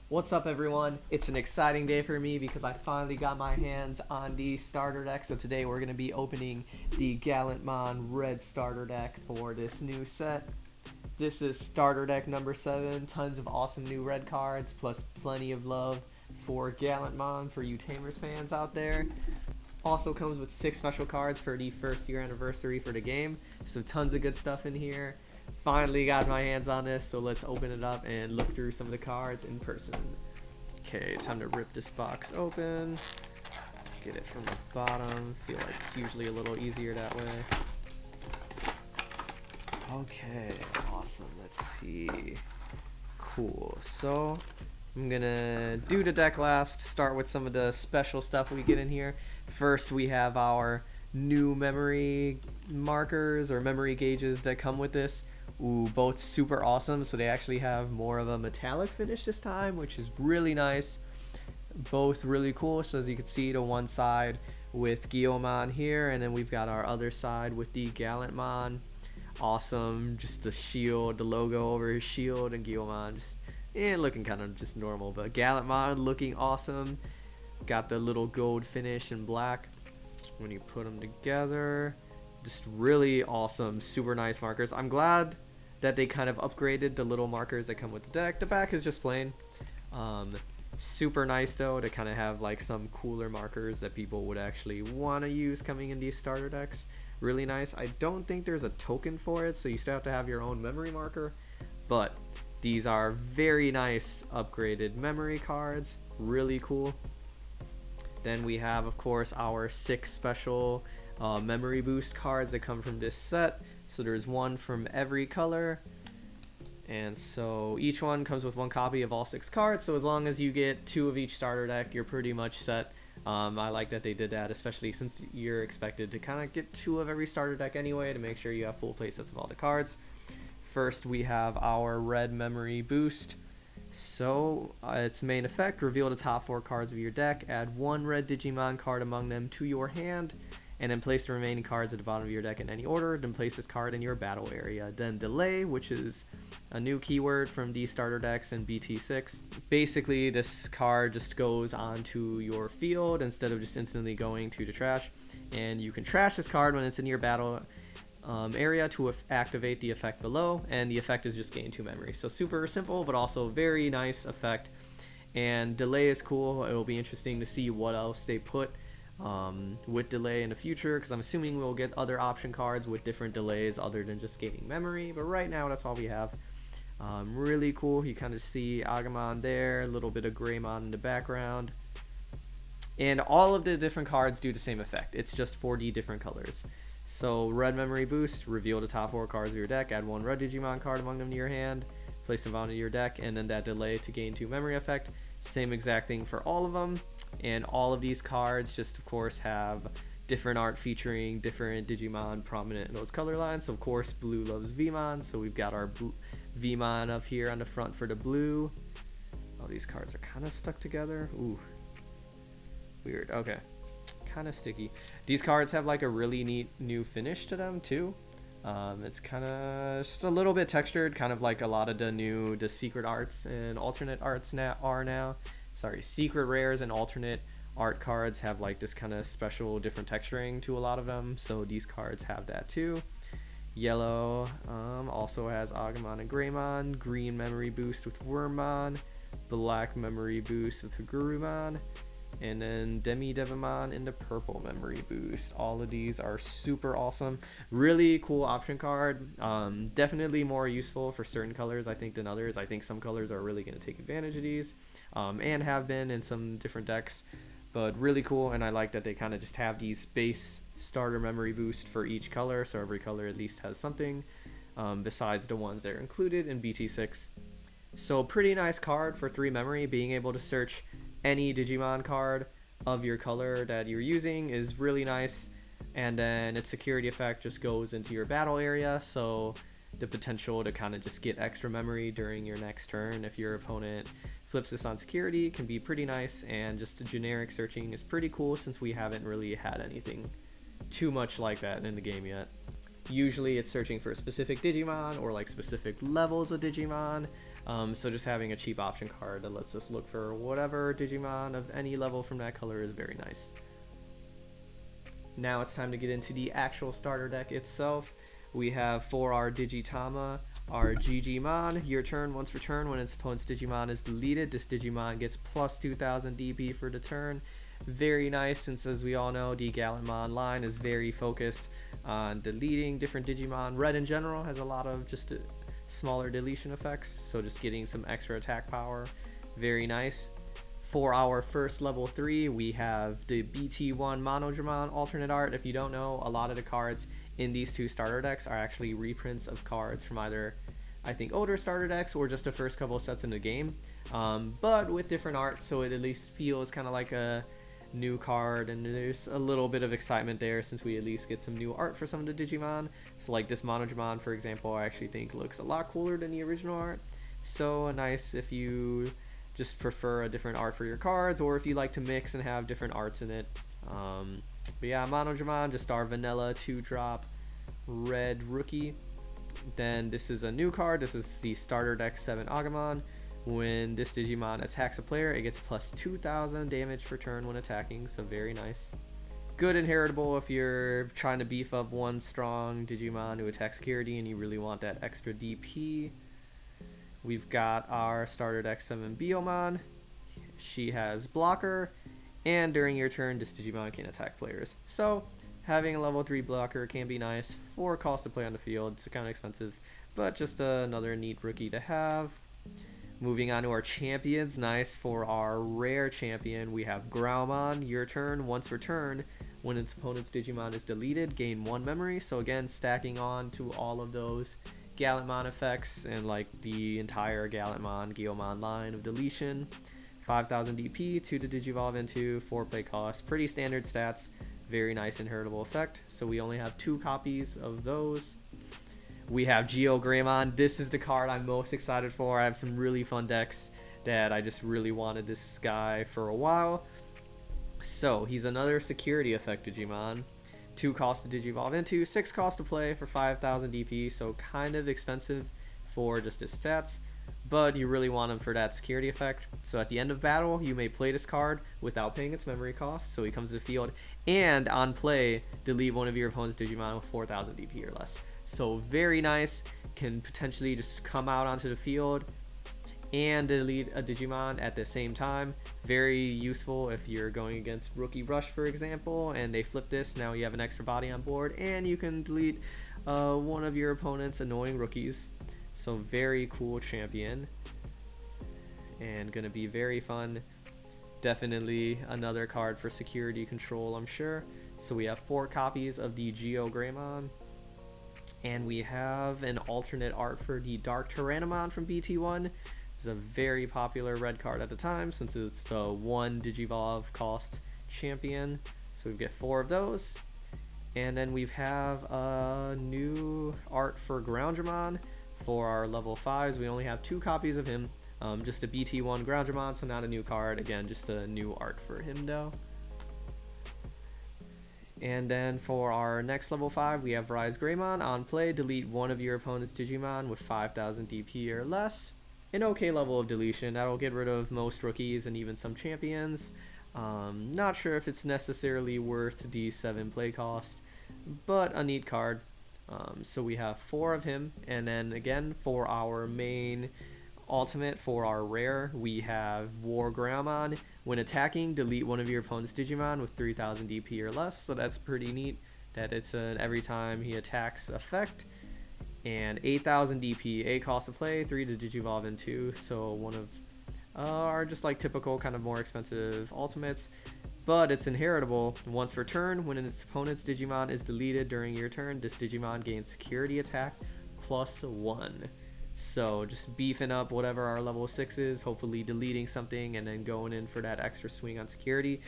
What's up, everyone? It's an exciting day for me because I finally got my hands on the starter deck. So today we're going to be opening the Gallantmon red starter deck for this new set. This is starter deck number 7. Tons of awesome new red cards, plus plenty of love for Gallantmon for you Tamers fans out there. Also comes with 6 special cards for the first year anniversary for the game. So tons of good stuff in here. Finally got my hands on this, so let's open it up and look through some of the cards in person. Okay, time to rip this box open. Let's get it from the bottom. Feel like it's usually a little easier that way. Okay, awesome. Let's see. Cool. So I'm gonna do the deck last, start with some of the special stuff we get in here. First, we have our new memory markers or memory gauges that come with this. Ooh, both super awesome. So they actually have more of a metallic finish this time, which is really nice. Both really cool. So as you can see, the one side with Gallantmon here, and then we've got our other side with the Gallantmon. Awesome. Just the shield, the logo over his shield, and Gallantmon just looking kind of just normal, but Gallantmon looking awesome. Got the little gold finish in black. When you put them together, just really awesome, super nice markers. I'm glad that they kind of upgraded the little markers that come with the deck. The back is just plain. Super nice though to kind of have like some cooler markers that people would actually want to use coming in these starter decks. Really nice. I don't think there's a token for it, so you still have to have your own memory marker, but these are very nice upgraded memory cards. Really cool. Then we have, of course, our 6 special memory boost cards that come from this set. So there's one from every color, and so each one comes with 1 copy of all 6 cards. So as long as you get 2 of each starter deck, you're pretty much set. I like that they did that, especially since you're expected to kind of get 2 of every starter deck anyway, to make sure you have full play sets of all the cards. First, we have our red memory boost. So its main effect: reveal the top 4 cards of your deck, add 1 red Digimon card among them to your hand, and then place the remaining cards at the bottom of your deck in any order. Then place this card in your battle area. Then delay, which is a new keyword from the starter decks in BT6. Basically, this card just goes onto your field instead of just instantly going to the trash, and you can trash this card when it's in your battle area to activate the effect below, and the effect is just gain 2 memory. So super simple, but also very nice effect. And delay is cool. It will be interesting to see what else they put with delay in the future, because I'm assuming we'll get other option cards with different delays other than just gaining memory, but right now that's all we have. Really cool. You kind of see Agumon there, a little bit of Greymon in the background, and all of the different cards do the same effect. It's just 4D different colors. So red memory boost: reveal the top 4 cards of your deck, add 1 red Digimon card among them to your hand, place them onto your deck, and then that delay to gain 2 memory effect. Same exact thing for all of them, and all of these cards just of course have different art featuring different Digimon prominent in those color lines. So of course blue loves Vmon, so we've got our Vmon up here on the front for the blue. Oh, these cards are kind of stuck together. Ooh, weird. Okay, kind of sticky. These cards have like a really neat new finish to them too. It's kind of just a little bit textured, kind of like a lot of the secret arts and alternate arts now. Sorry, secret rares and alternate art cards have like this kind of special different texturing to a lot of them, so these cards have that too. Yellow also has Agumon and Greymon, green memory boost with Wormmon, black memory boost with Gurumon, and then Devimon in the purple memory boost. All of these are super awesome. Really cool option card. Definitely more useful for certain colors, I think, than others. I think some colors are really going to take advantage of these, and have been in some different decks. But really cool, and I like that they kind of just have these base starter memory boost for each color, so every color at least has something, besides the ones that are included in BT6. So pretty nice card for 3 memory. Being able to search any Digimon card of your color that you're using is really nice, and then its security effect just goes into your battle area, so the potential to kind of just get extra memory during your next turn if your opponent flips this on security can be pretty nice. And just the generic searching is pretty cool, since we haven't really had anything too much like that in the game yet. Usually it's searching for a specific Digimon or like specific levels of Digimon. So just having a cheap option card that lets us look for whatever Digimon of any level from that color is very nice. Now it's time to get into the actual starter deck itself. We have for our Digitama, our Digimon. Your turn, once per turn, when its opponent's Digimon is deleted, this Digimon gets plus 2000 DP for the turn. Very nice, since as we all know, the Gallantmon line is very focused on deleting different Digimon. Red in general has a lot of just smaller deletion effects, so just getting some extra attack power. Very nice. For our first level 3, we have the BT1 Monodramon alternate art. If you don't know, a lot of the cards in these two starter decks are actually reprints of cards from either, I think, older starter decks or just the first couple sets in the game, but with different art, so it at least feels kind of like a new card, and there's a little bit of excitement there since we at least get some new art for some of the Digimon. So like this Monodramon, for example, I actually think looks a lot cooler than the original art. So nice if you just prefer a different art for your cards, or if you like to mix and have different arts in it. But yeah, Monodramon, just our vanilla 2-drop red rookie. Then this is a new card. This is the starter deck 7 Agumon. When this Digimon attacks a player, it gets plus 2000 damage per turn when attacking, so very nice. Good inheritable if you're trying to beef up one strong Digimon to attack security and you really want that extra DP. We've got our starter deck 7 Biomon. She has blocker, and during your turn, this Digimon can attack players. So having a level 3 blocker can be nice for cost to play on the field. It's kind of expensive, but just another neat rookie to have. Moving on to our champions. Nice for our rare champion, we have Growlmon. Your turn, once per turn, when its opponent's Digimon is deleted, gain 1 memory. So again, stacking on to all of those Gallantmon effects and like the entire Gallantmon, Guillaumon line of deletion. 5000 DP, 2 to digivolve into, 4 play cost. Pretty standard stats, very nice inheritable effect. So we only have 2 copies of those. We have Geogreymon. This is the card I'm most excited for. I have some really fun decks that I just really wanted this guy for a while. So he's another security effect Digimon. 2 cost to digivolve into, 6 cost to play for 5000 DP, so kind of expensive for just his stats, but you really want him for that security effect. So at the end of battle, you may play this card without paying its memory cost, so he comes to the field, and on play, delete one of your opponent's Digimon with 4000 DP or less. So very nice, can potentially just come out onto the field and delete a Digimon at the same time. Very useful if you're going against Rookie Rush, for example, and they flip this. Now you have an extra body on board, and you can delete one of your opponent's annoying rookies. So very cool champion, and gonna be very fun. Definitely another card for security control, I'm sure. So we have 4 copies of the Geogreymon, and we have an alternate art for the Dark Tyrannomon from BT1. It's a very popular red card at the time since it's the 1 Digivolve cost champion. So we get 4 of those. And then we have a new art for Groundramon. For our level 5s, we only have 2 copies of him. Just a BT1 Groundramon, so not a new card. Again, just a new art for him though. And then for our next level 5, we have Rise Greymon. On play, delete one of your opponent's Digimon with 5000 DP or less. An okay level of deletion. That'll get rid of most rookies and even some champions. Not sure if it's necessarily worth the 7 play cost, but a neat card. So we have 4 of him, and then again for our main ultimate, for our rare, we have War Greymon. When attacking, delete one of your opponent's Digimon with 3000 DP or less, so that's pretty neat that it's an every time he attacks effect. And 8000 DP, 8 cost to play, 3 to digivolve into, so one of our just like typical kind of more expensive ultimates, but it's inheritable. Once per turn, when its opponent's Digimon is deleted during your turn, this Digimon gains security attack +1. So just beefing up whatever our level 6 is, hopefully deleting something and then going in for that extra swing on security.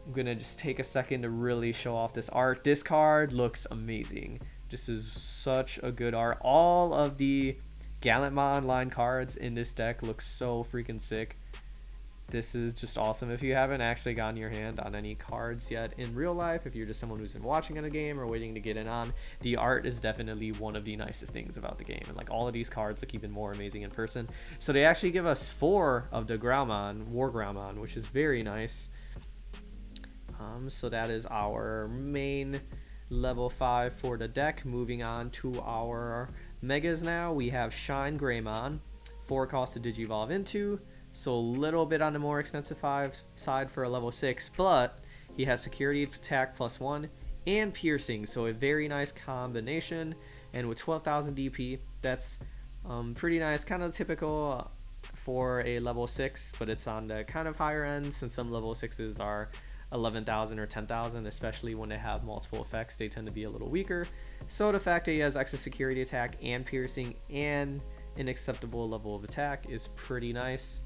I'm gonna just take a second to really show off this art. This card looks amazing. This is such a good art. All of the Gallantmon line cards in this deck look so freaking sick. This is just awesome. If you haven't actually gotten your hand on any cards yet in real life, if you're just someone who's been watching in a game or waiting to get in on, the art is definitely one of the nicest things about the game. And like all of these cards look even more amazing in person. So they actually give us 4 of the War Growlmon, which is very nice. So that is our main level 5 for the deck. Moving on to our megas now. We have Shine Greymon, 4 cost to Digivolve into. So a little bit on the more expensive side for a level 6, but he has security attack +1 and piercing, so a very nice combination. And with 12,000 DP, that's pretty nice, kind of typical for a level 6, but it's on the kind of higher end since some level 6s are 11,000 or 10,000, especially when they have multiple effects. They tend to be a little weaker. So the fact that he has extra security attack and piercing and an acceptable level of attack is pretty nice.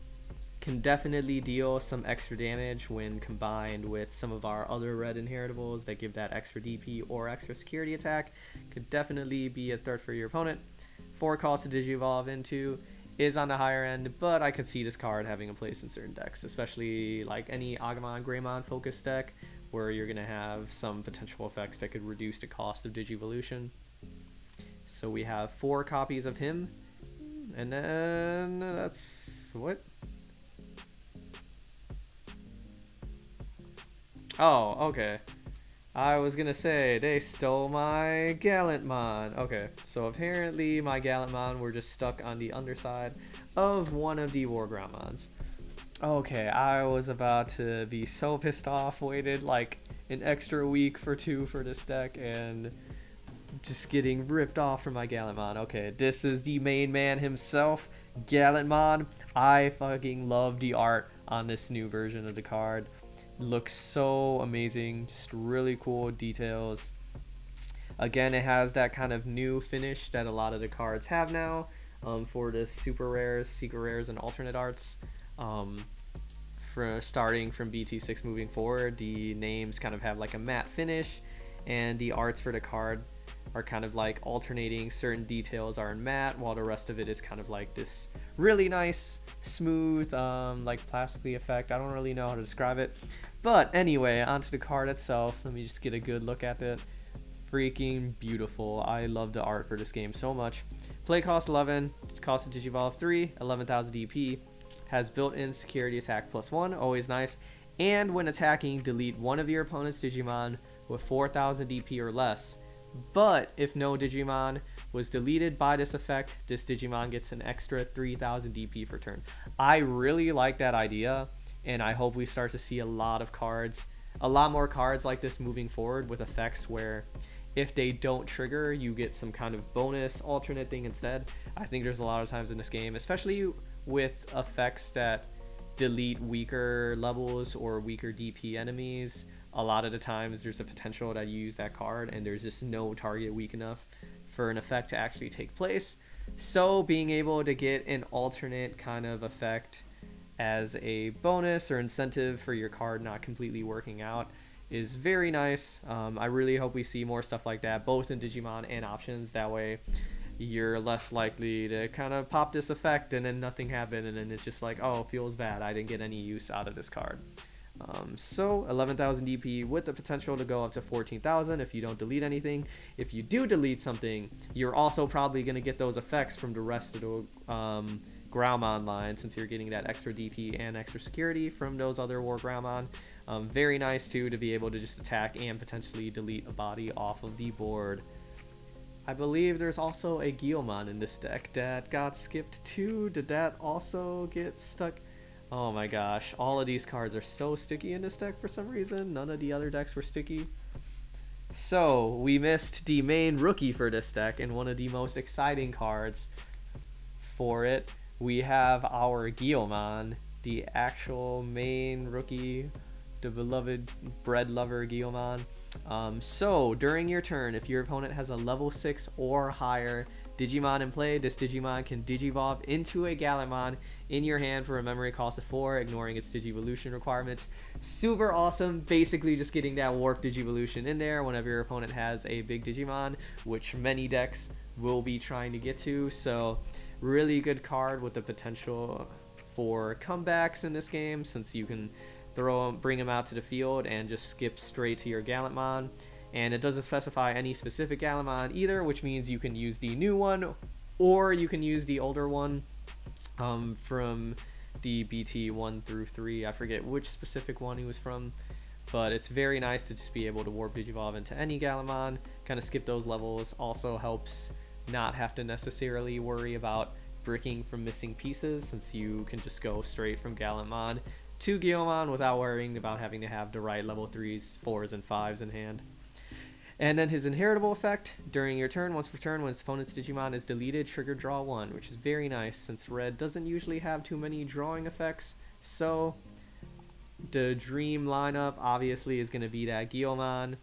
Can definitely deal some extra damage when combined with some of our other red inheritables that give that extra DP or extra security attack. Could definitely be a threat for your opponent. 4 cost to Digivolve into is on the higher end, but I could see this card having a place in certain decks, especially like any Agumon, Greymon focused deck where you're going to have some potential effects that could reduce the cost of Digivolution. So we have 4 copies of him, and then that's what? Oh, okay. I was gonna say, they stole my Gallantmon. Okay, so apparently my Gallantmon were just stuck on the underside of one of the War Growlmons. Okay, I was about to be so pissed off, waited like an extra week for 2 for this deck, and just getting ripped off from my Gallantmon. Okay, this is the main man himself, Gallantmon. I fucking love the art on this new version of the card. Looks so amazing, just really cool details. Again, it has that kind of new finish that a lot of the cards have now for the super rares, secret rares, and alternate arts. For starting from BT6 moving forward, the names kind of have like a matte finish, and the arts for the card are kind of like alternating. Certain details are in matte, while the rest of it is kind of like this really nice, smooth, like plastically effect. I don't really know how to describe it. But anyway, onto the card itself. Let me just get a good look at it. Freaking beautiful. I love the art for this game so much. Play cost 11, cost of Digivolve 3, 11,000 DP. Has built-in security attack +1, always nice. And when attacking, delete one of your opponent's Digimon with 4,000 DP or less. But if no Digimon was deleted by this effect, this Digimon gets an extra 3,000 DP per turn. I really like that idea, and I hope we start to see a lot more cards like this moving forward with effects where if they don't trigger, you get some kind of bonus alternate thing instead. I think there's a lot of times in this game, especially with effects that delete weaker levels or weaker DP enemies, a lot of the times there's a potential that you use that card and there's just no target weak enough for an effect to actually take place. So being able to get an alternate kind of effect as a bonus or incentive for your card not completely working out is very nice. I really hope we see more stuff like that, both in Digimon and options. That way you're less likely to kind of pop this effect and then nothing happened, and then it's just like, oh, feels bad, I didn't get any use out of this card. So 11,000 DP with the potential to go up to 14,000 if you don't delete anything. If you do delete something, you're also probably going to get those effects from the rest of the Growlmon line, since you're getting that extra DP and extra security from those other War Growlmon. Very nice too to be able to just attack and potentially delete a body off of the board. I believe there's also a Guilmon in this deck that got skipped too. Did that also get stuck? Oh my gosh, all of these cards are so sticky in this deck for some reason. None of the other decks were sticky. So we missed the main rookie for this deck, and one of the most exciting cards for it. We have our Guilmon, the actual main rookie, the beloved bread lover Guilmon. So during your turn, if your opponent has a level 6 or higher Digimon in play, this Digimon can Digivolve into a Gallantmon in your hand for a memory cost of 4, ignoring its Digivolution requirements. Super awesome. Basically just getting that Warp Digivolution in there whenever your opponent has a big Digimon, which many decks will be trying to get to. So really good card with the potential for comebacks in this game, since you can bring them out to the field and just skip straight to your Gallantmon. And it doesn't specify any specific Gallantmon either, which means you can use the new one or you can use the older one from the BT 1 through 3. I forget which specific one he was from, but it's very nice to just be able to warp Digivolve into any Gallantmon, kind of skip those levels. Also helps not have to necessarily worry about bricking from missing pieces, since you can just go straight from Gallantmon to Guilmon without worrying about having to have the right level 3s, 4s, and 5s in hand. And then his inheritable effect, during your turn, once per turn, when its opponent's Digimon is deleted, trigger draw 1, which is very nice since red doesn't usually have too many drawing effects. So the dream lineup obviously is going to be that Guilmon,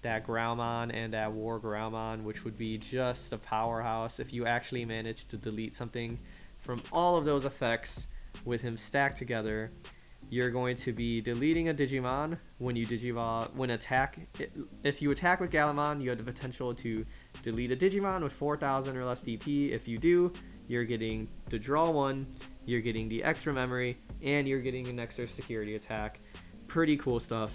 that Growlmon, and that War Growlmon, which would be just a powerhouse if you actually manage to delete something from all of those effects with him stacked together. You're going to be deleting a Digimon when you Digivolve. If you attack with Gallantmon, you have the potential to delete a Digimon with 4,000 or less DP. If you do, you're getting the draw 1, you're getting the extra memory, and you're getting an extra security attack. Pretty cool stuff.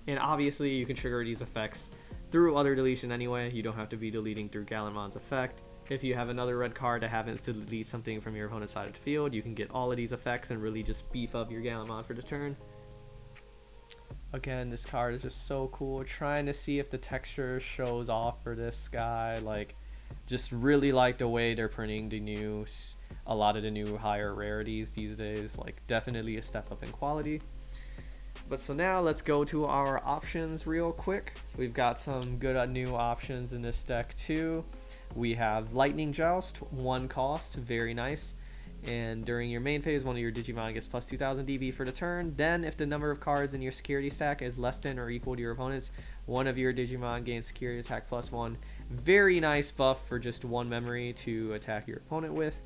And obviously, you can trigger these effects through other deletion anyway. You don't have to be deleting through Gallantmon's effect. If you have another red card that happens to delete something from your opponent's side of the field, you can get all of these effects and really just beef up your Gallantmon for the turn. Again, this card is just so cool. Trying to see if the texture shows off for this guy. Like, just really like the way they're printing a lot of the new higher rarities these days. Like, definitely a step up in quality. But so now let's go to our options real quick. We've got some good new options in this deck too. We have Lightning Joust, 1 cost, very nice. And during your main phase, one of your Digimon gets plus 2,000 DB for the turn. Then, if the number of cards in your security stack is less than or equal to your opponent's, one of your Digimon gains security attack plus 1. Very nice buff for just 1 memory to attack your opponent with.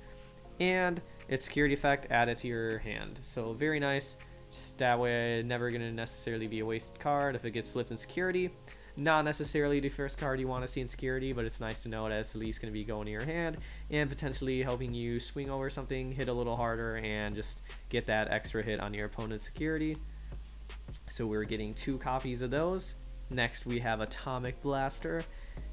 And its security effect added to your hand. So very nice. Just that way, never going to necessarily be a wasted card if it gets flipped in security. Not necessarily the first card you want to see in security, but it's nice to know that it's at least going to be going to your hand and potentially helping you swing over something, hit a little harder, and just get that extra hit on your opponent's security. So we're getting 2 copies of those. Next, we have Atomic Blaster.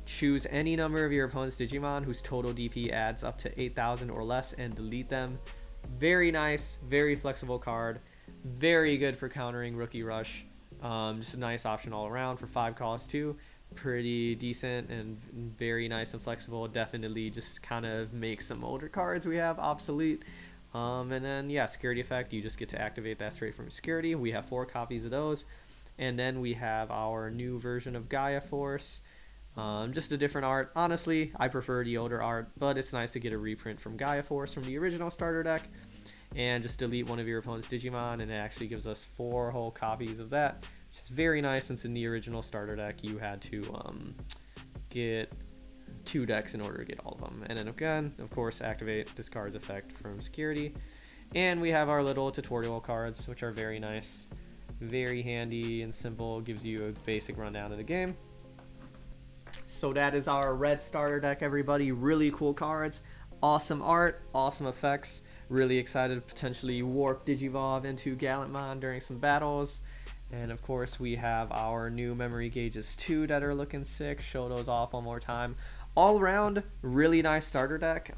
Choose any number of your opponent's Digimon whose total DP adds up to 8,000 or less and delete them. Very nice, very flexible card. Very good for countering Rookie Rush. Just a nice option all around for 5 costs too. Pretty decent and very nice and flexible. Definitely just kind of makes some older cards we have obsolete. And then yeah, security effect, you just get to activate that straight from security. We have 4 copies of those. And then we have our new version of Gaia Force. Just a different art. Honestly, I prefer the older art, but it's nice to get a reprint from Gaia Force from the original starter deck. And just delete one of your opponent's Digimon, and it actually gives us 4 whole copies of that, which is very nice since in the original starter deck you had to get 2 decks in order to get all of them. And then again, of course, activate discard's effect from security. And we have our little tutorial cards, which are very nice, very handy and simple, gives you a basic rundown of the game. So that is our red starter deck, everybody. Really cool cards, awesome art, awesome effects. Really excited to potentially warp Digivolve into Gallantmon during some battles. And of course, we have our new memory gauges too that are looking sick. Show those off one more time. All around, really nice starter deck.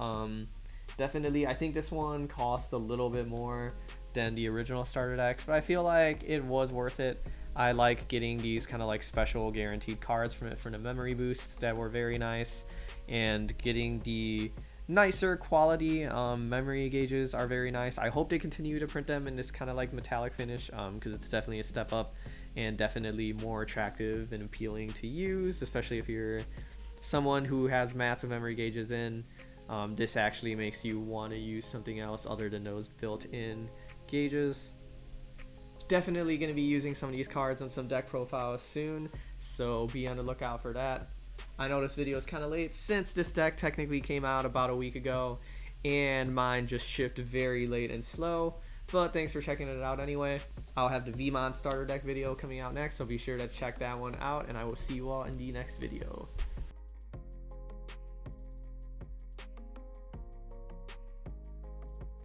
Definitely, I think this one cost a little bit more than the original starter decks, but I feel like it was worth it. I like getting these kind of like special guaranteed cards from it for the memory boosts that were very nice, and getting the nicer quality memory gauges are very nice. I hope they continue to print them in this kind of like metallic finish, because it's definitely a step up and definitely more attractive and appealing to use, especially if you're someone who has mats with memory gauges in. This actually makes you want to use something else other than those built-in gauges. Definitely going to be using some of these cards on some deck profiles soon, so be on the lookout for that. I know this video is kind of late since this deck technically came out about a week ago and mine just shipped very late and slow, but thanks for checking it out anyway. I'll have the Vmon starter deck video coming out next, so be sure to check that one out, and I will see you all in the next video.